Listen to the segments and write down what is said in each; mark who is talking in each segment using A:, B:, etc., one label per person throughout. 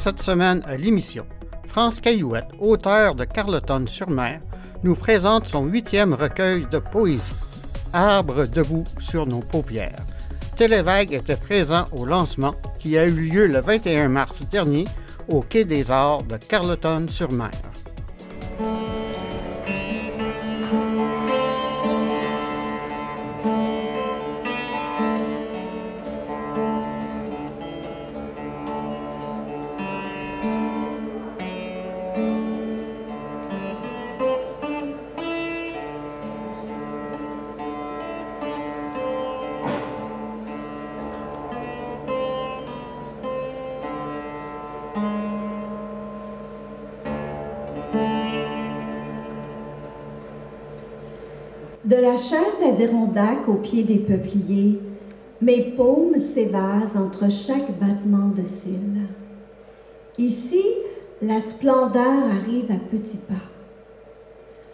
A: Cette semaine à l'émission, France Caillouette, auteur de Carleton-sur-Mer, nous présente son 8e recueil de poésie, Arbre debout sur nos paupières. Télévague était présent au lancement qui a eu lieu le 21 mars dernier au Quai des Arts de Carleton-sur-Mer.
B: De la chaise Adirondack au pied des peupliers, mes paumes s'évasent entre chaque battement de cils. Ici, la splendeur arrive à petits pas.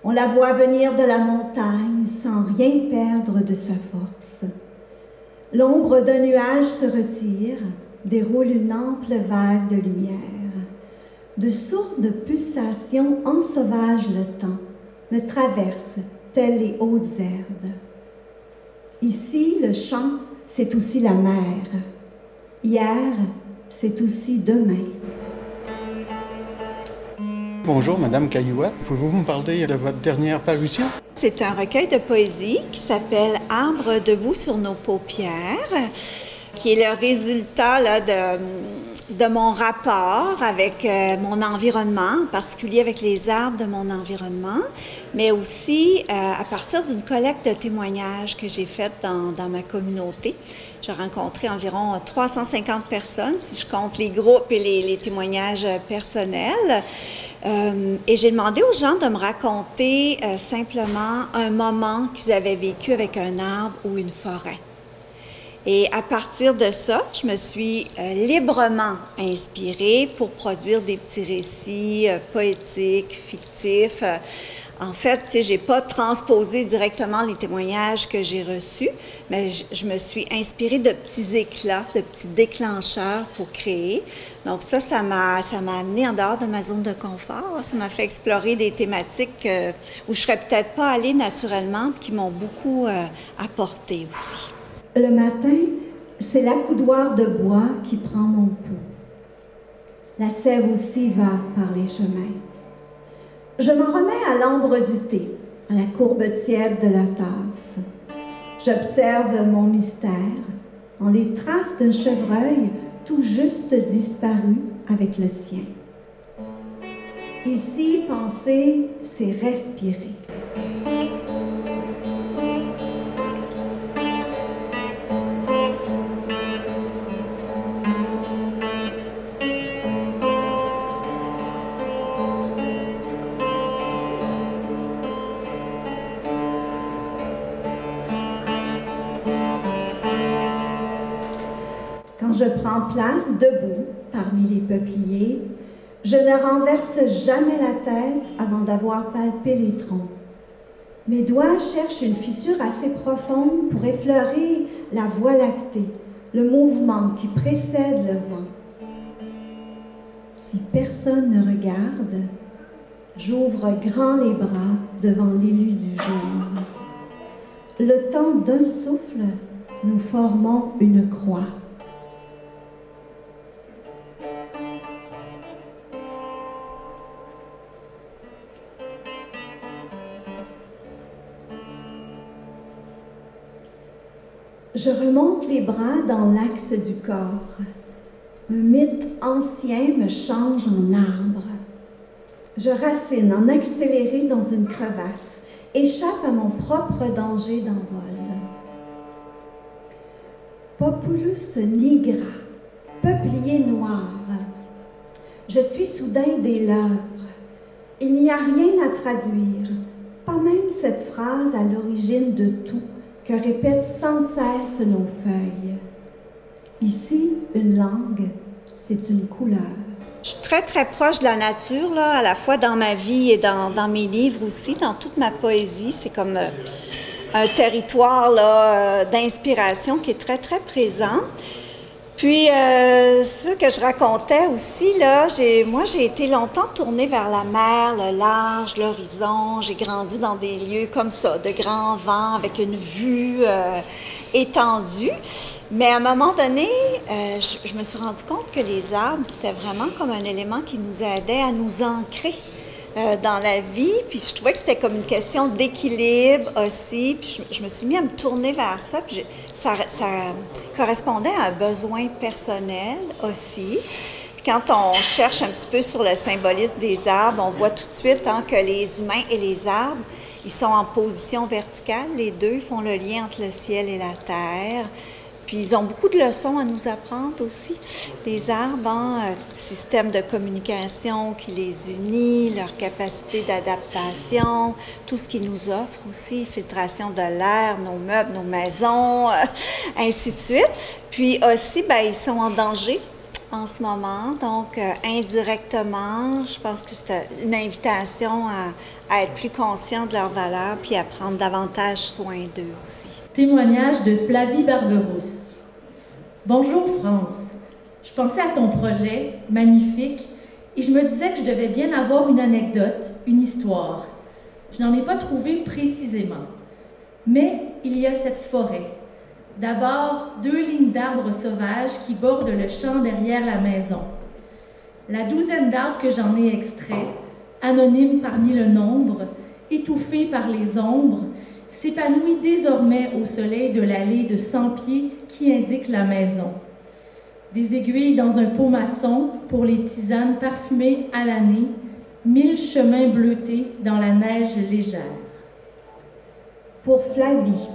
B: On la voit venir de la montagne sans rien perdre de sa force. L'ombre d'un nuage se retire, déroule une ample vague de lumière. De sourdes pulsations ensauvagent le temps, me traversent telles les hautes herbes. Ici, le champ, c'est aussi la mer. Hier, c'est aussi demain.
A: Bonjour, Madame Caillouette. Pouvez-vous me parler de votre dernière parution?
B: C'est un recueil de poésie qui s'appelle « Arbre debout sur nos paupières », qui est le résultat là, de mon rapport avec mon environnement, en particulier avec les arbres de mon environnement, mais aussi à partir d'une collecte de témoignages que j'ai faite dans ma communauté. J'ai rencontré environ 350 personnes, si je compte les groupes et les témoignages personnels. Et j'ai demandé aux gens de me raconter simplement un moment qu'ils avaient vécu avec un arbre ou une forêt. Et à partir de ça, je me suis librement inspirée pour produire des petits récits poétiques, fictifs. En fait, je n'ai pas transposé directement les témoignages que j'ai reçus, mais je me suis inspirée de petits éclats, de petits déclencheurs pour créer. Donc ça m'a amenée en dehors de ma zone de confort. Ça m'a fait explorer des thématiques où je ne serais peut-être pas allée naturellement, qui m'ont beaucoup apporté aussi. Le matin, c'est l'accoudoir de bois qui prend mon pouls. La sève aussi va par les chemins. Je m'en remets à l'ambre du thé, à la courbe tiède de la tasse. J'observe mon mystère en les traces d'un chevreuil tout juste disparu avec le sien. Ici, penser, c'est respirer. Quand je prends place debout parmi les peupliers, je ne renverse jamais la tête avant d'avoir palpé les troncs. Mes doigts cherchent une fissure assez profonde pour effleurer la voie lactée, le mouvement qui précède le vent. Si personne ne regarde, j'ouvre grand les bras devant l'élu du jour. Le temps d'un souffle, nous formons une croix. Je remonte les bras dans l'axe du corps. Un mythe ancien me change en arbre. Je racine en accéléré dans une crevasse, échappe à mon propre danger d'envol. Populus nigra, peuplier noir. Je suis soudain des lèvres. Il n'y a rien à traduire, pas même cette phrase à l'origine de tout, que répètent sans cesse nos feuilles. Ici, une langue, c'est une couleur. Je suis très, très proche de la nature, là, à la fois dans ma vie et dans mes livres aussi, dans toute ma poésie. C'est comme un territoire d'inspiration qui est très, très présent. Puis, ça que je racontais aussi, là, moi, j'ai été longtemps tournée vers la mer, le large, l'horizon. J'ai grandi dans des lieux comme ça, de grands vents, avec une vue étendue. Mais à un moment donné, je me suis rendu compte que les arbres, c'était vraiment comme un élément qui nous aidait à nous ancrer dans la vie. Puis je trouvais que c'était comme une question d'équilibre aussi. Puis je me suis mis à me tourner vers ça. Puis ça correspondait à un besoin personnel aussi. Puis quand on cherche un petit peu sur le symbolisme des arbres, on voit tout de suite que les humains et les arbres, ils sont en position verticale. Les deux font le lien entre le ciel et la terre. Puis ils ont beaucoup de leçons à nous apprendre aussi. Les arbres, système de communication qui les unit, leur capacité d'adaptation, tout ce qu'ils nous offrent aussi, filtration de l'air, nos meubles, nos maisons, ainsi de suite. Puis aussi, ils sont en danger en ce moment, donc indirectement, je pense que c'est une invitation à être plus conscient de leurs valeurs puis à prendre davantage soin d'eux aussi.
C: Témoignage de Flavie Barberousse. Bonjour France. Je pensais à ton projet, magnifique, et je me disais que je devais bien avoir une anecdote, une histoire. Je n'en ai pas trouvé précisément. Mais il y a cette forêt. D'abord, 2 lignes d'arbres sauvages qui bordent le champ derrière la maison. La douzaine d'arbres que j'en ai extraits, anonymes parmi le nombre, étouffés par les ombres, s'épanouit désormais au soleil de l'allée de 100 pieds qui indique la maison. Des aiguilles dans un pot maçon pour les tisanes parfumées à l'année, 1000 chemins bleutés dans la neige légère.
D: Pour Flavie,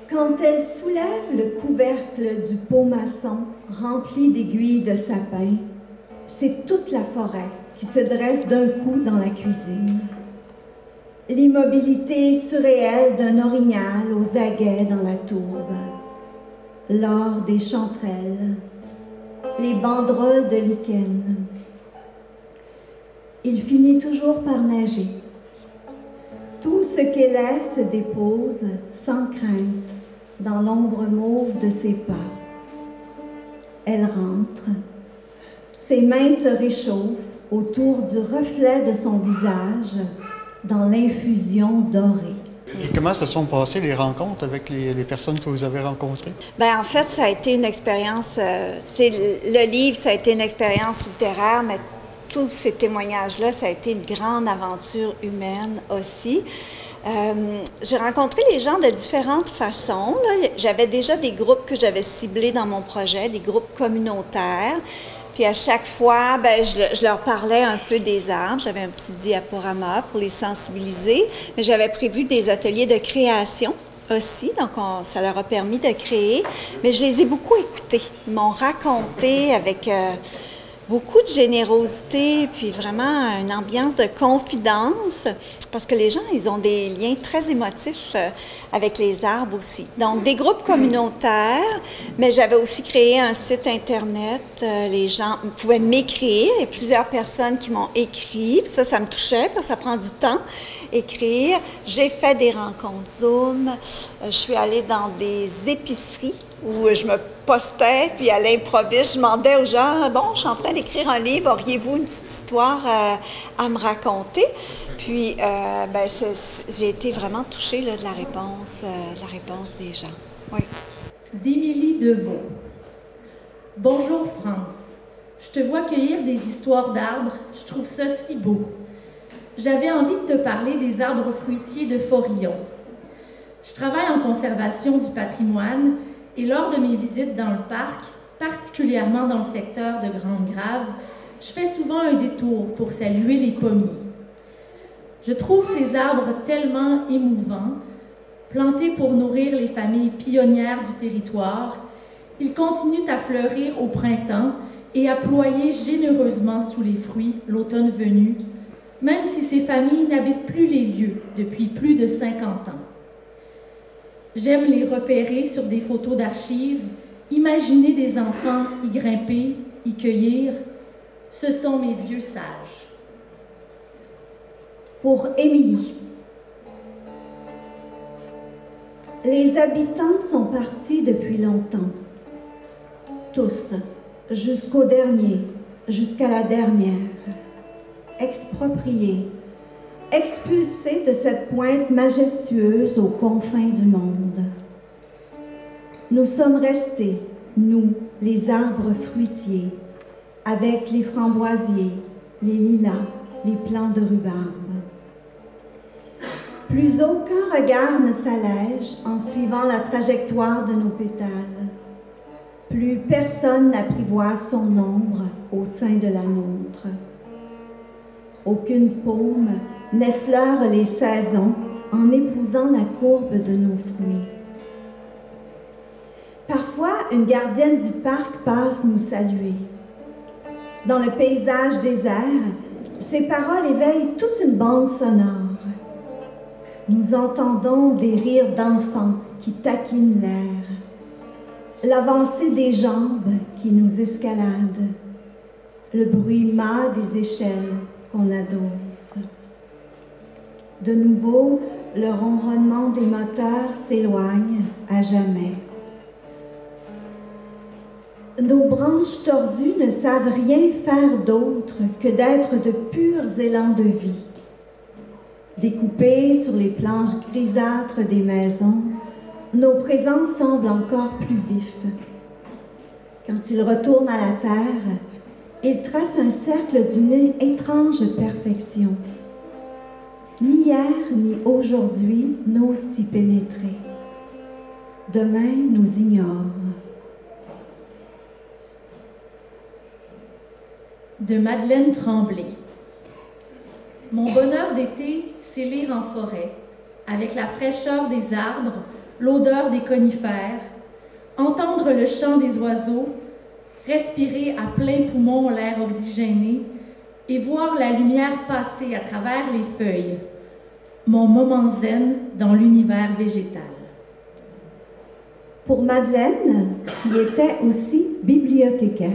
D: quand elle soulève le couvercle du pot maçon rempli d'aiguilles de sapin, c'est toute la forêt qui se dresse d'un coup dans la cuisine. L'immobilité surréelle d'un orignal aux aguets dans la tourbe, l'or des chanterelles, les banderoles de lichen. Il finit toujours par nager. Tout ce qu'elle est se dépose sans crainte dans l'ombre mauve de ses pas. Elle rentre. Ses mains se réchauffent autour du reflet de son visage dans l'infusion dorée.
A: Et comment se sont passées les rencontres avec les personnes que vous avez rencontrées?
B: En fait, ça a été une expérience, le livre, ça a été une expérience littéraire, mais tous ces témoignages-là, ça a été une grande aventure humaine aussi. J'ai rencontré les gens de différentes façons. J'avais déjà des groupes que j'avais ciblés dans mon projet, des groupes communautaires. Puis à chaque fois, je leur parlais un peu des arbres. J'avais un petit diaporama pour les sensibiliser. Mais j'avais prévu des ateliers de création aussi, donc ça leur a permis de créer. Mais je les ai beaucoup écoutés. Ils m'ont raconté avec beaucoup de générosité, puis vraiment une ambiance de confidence, parce que les gens, ils ont des liens très émotifs avec les arbres aussi. Donc, des groupes communautaires, mais j'avais aussi créé un site Internet. Les gens pouvaient m'écrire. Il y a plusieurs personnes qui m'ont écrit. Ça me touchait, parce que ça prend du temps, écrire. J'ai fait des rencontres Zoom. Je suis allée dans des épiceries où je me postais, puis à l'improviste, je demandais aux gens, bon, je suis en train d'écrire un livre, auriez-vous une petite histoire à me raconter? Puis, j'ai été vraiment touchée de la réponse des gens. Oui.
C: D'Émilie Deveau. Bonjour France. Je te vois cueillir des histoires d'arbres, je trouve ça si beau. J'avais envie de te parler des arbres fruitiers de Forillon. Je travaille en conservation du patrimoine et lors de mes visites dans le parc, particulièrement dans le secteur de Grande-Grave, je fais souvent un détour pour saluer les pommiers. Je trouve ces arbres tellement émouvants, plantés pour nourrir les familles pionnières du territoire. Ils continuent à fleurir au printemps et à ployer généreusement sous les fruits l'automne venu, même si ces familles n'habitent plus les lieux depuis plus de 50 ans. J'aime les repérer sur des photos d'archives, imaginer des enfants y grimper, y cueillir. Ce sont mes vieux sages.
D: Pour Émilie. Les habitants sont partis depuis longtemps. Tous, jusqu'au dernier, jusqu'à la dernière. Expropriés, expulsés de cette pointe majestueuse aux confins du monde. Nous sommes restés, nous, les arbres fruitiers, avec les framboisiers, les lilas, les plants de rhubarbe. Plus aucun regard ne s'allège en suivant la trajectoire de nos pétales. Plus personne n'apprivoise son ombre au sein de la nôtre. Aucune paume n'effleure les saisons en épousant la courbe de nos fruits. Parfois, une gardienne du parc passe nous saluer. Dans le paysage désert, ses paroles éveillent toute une bande sonore. Nous entendons des rires d'enfants qui taquinent l'air, l'avancée des jambes qui nous escaladent, le bruit mat des échelles qu'on adosse. De nouveau, le ronronnement des moteurs s'éloigne à jamais. Nos branches tordues ne savent rien faire d'autre que d'être de purs élans de vie. Découpés sur les planches grisâtres des maisons, nos présents semblent encore plus vifs. Quand ils retournent à la terre, ils tracent un cercle d'une étrange perfection. Ni hier ni aujourd'hui n'osent y pénétrer. Demain nous ignore.
C: De Madeleine Tremblay. Mon bonheur d'été, c'est lire en forêt, avec la fraîcheur des arbres, l'odeur des conifères, entendre le chant des oiseaux, respirer à plein poumon l'air oxygéné et voir la lumière passer à travers les feuilles. Mon moment zen dans l'univers végétal.
D: Pour Madeleine, qui était aussi bibliothécaire.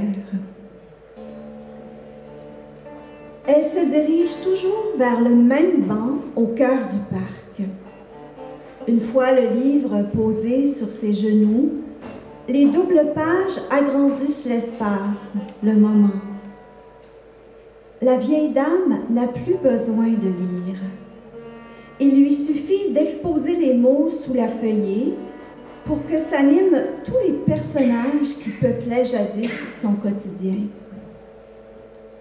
D: Elle se dirige toujours vers le même banc au cœur du parc. Une fois le livre posé sur ses genoux, les doubles pages agrandissent l'espace, le moment. La vieille dame n'a plus besoin de lire. Il lui suffit d'exposer les mots sous la feuillée pour que s'animent tous les personnages qui peuplaient jadis son quotidien.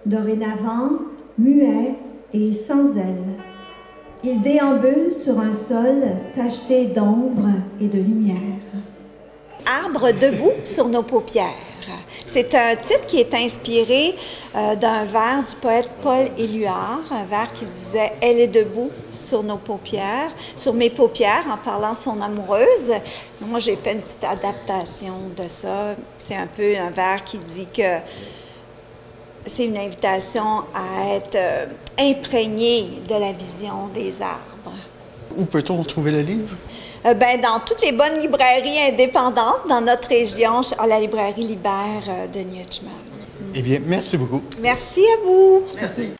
D: Dorénavant, muet et sans ailes, il déambule sur un sol tacheté d'ombre et de lumière.
B: Arbre debout sur nos paupières. C'est un titre qui est inspiré d'un vers du poète Paul Éluard, un vers qui disait « Elle est debout sur nos paupières, sur mes paupières » en parlant de son amoureuse. Moi, j'ai fait une petite adaptation de ça. C'est un peu un vers qui dit que c'est une invitation à être imprégné de la vision des arbres.
A: Où peut-on trouver le livre?
B: Dans toutes les bonnes librairies indépendantes dans notre région, à la librairie Libère de New Richmond.
A: Eh bien, merci beaucoup.
B: Merci à vous.
A: Merci.